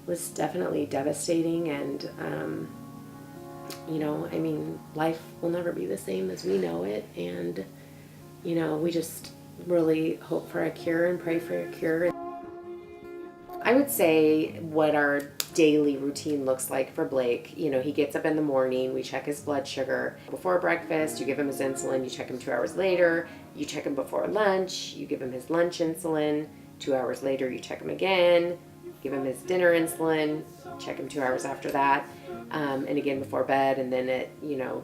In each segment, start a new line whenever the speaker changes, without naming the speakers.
was definitely devastating, and you know, I mean, life will never be the same as we know it, and you know, we just really hope for a cure and pray for a cure. I would say what our daily routine looks like for Blake. You know, he gets up in the morning, we check his blood sugar. Before breakfast, you give him his insulin, you check him 2 hours later. You check him before lunch, you give him his lunch insulin. 2 hours later, you check him again, give him his dinner insulin, check him 2 hours after that. And again before bed, and then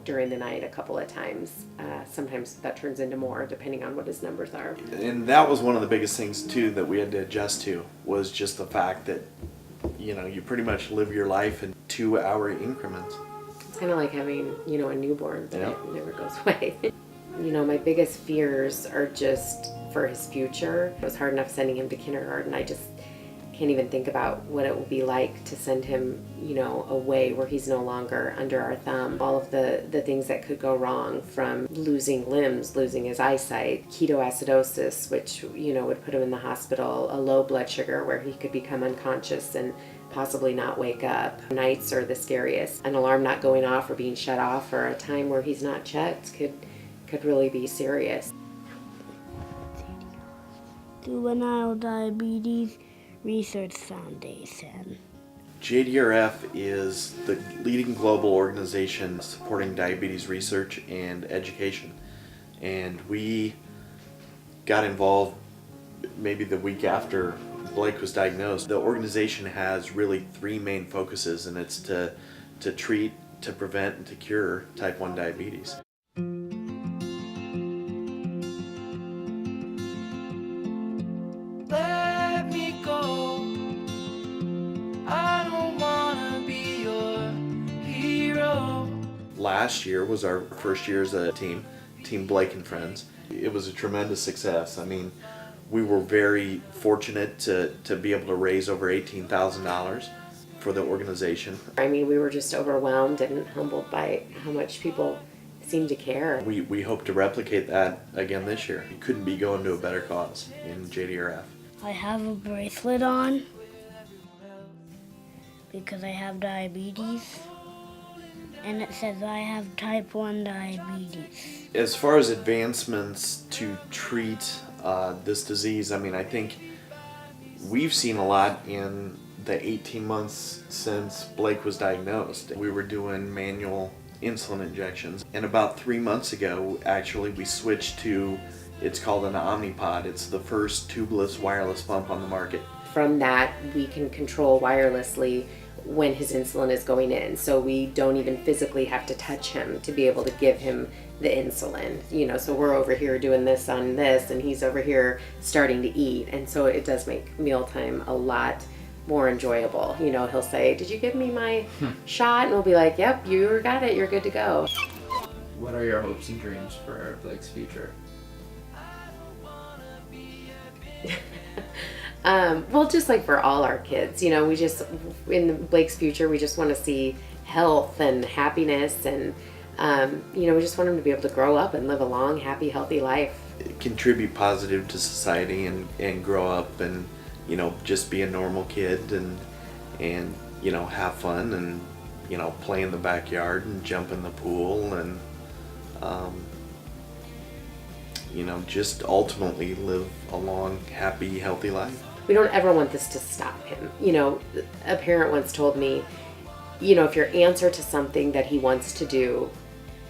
during the night a couple of times. Sometimes that turns into more depending on what his numbers are.
And that was one of the biggest things too that we had to adjust to, was just the fact that, you know, you pretty much live your life in 2 hour increments.
It's kind of like having, you know, a newborn, but it never goes away. You know, my biggest fears are just for his future. It was hard enough sending him to kindergarten. I just can't even think about what it will be like to send him, you know, away where he's no longer under our thumb. All of the things that could go wrong, from losing limbs, losing his eyesight, ketoacidosis, which, you know, would put him in the hospital, a low blood sugar where he could become unconscious and possibly not wake up. Nights are the scariest. An alarm not going off or being shut off, or a time where he's not checked could really be serious.
Juvenile Diabetes Research Foundation.
JDRF is the leading global organization supporting diabetes research and education. And we got involved maybe the week after Blake was diagnosed. The organization has really 3 main focuses, and it's to treat, to prevent, and to cure type 1 diabetes. Last year was our first year as a team, Team Blake and Friends. It was a tremendous success. I mean, we were very fortunate to be able to raise over $18,000 for the organization.
I mean, we were just overwhelmed and humbled by how much people seem to care.
We hope to replicate that again this year. You couldn't be going to a better cause in JDRF.
I have a bracelet on because I have diabetes, and it says I have type 1 diabetes.
As far as advancements to treat this disease, I mean, I think we've seen a lot in the 18 months since Blake was diagnosed. We were doing manual insulin injections, and about 3 months ago, actually, we switched to, it's called an Omnipod. It's the first tubeless wireless pump on the market.
From that, we can control wirelessly when his insulin is going in, so we don't even physically have to touch him to be able to give him the insulin. You know, so we're over here doing this on this, and he's over here starting to eat, and so it does make mealtime a lot more enjoyable. You know, he'll say, "Did you give me my shot?" And we'll be like, "Yep, you got it, you're good to go."
What are your hopes and dreams for Blake's future?
Well, just like for all our kids, you know, we just, in Blake's future, we just want to see health and happiness, and you know, we just want him to be able to grow up and live a long, happy, healthy life.
Contribute positive to society and grow up and, you know, just be a normal kid and you know, have fun and, you know, play in the backyard and jump in the pool and you know, just ultimately live a long, happy, healthy life.
We don't ever want this to stop him. You know, a parent once told me, you know, if your answer to something that he wants to do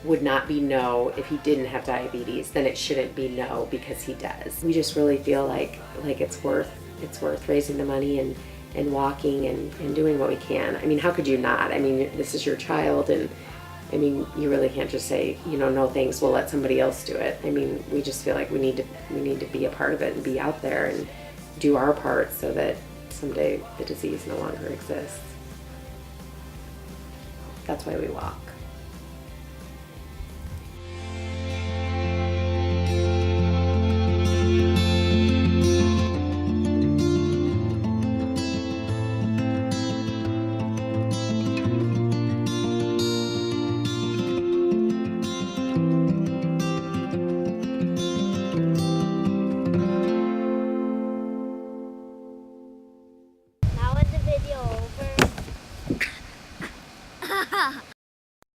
would not be no if he didn't have diabetes, then it shouldn't be no because he does. We just really feel like it's worth raising the money and walking and doing what we can. I mean, how could you not? I mean, this is your child, and I mean, you really can't just say, you know, no thanks, we'll let somebody else do it. I mean, we just feel like we need to be a part of it and be out there and do our part so that someday the disease no longer exists. That's why we walk.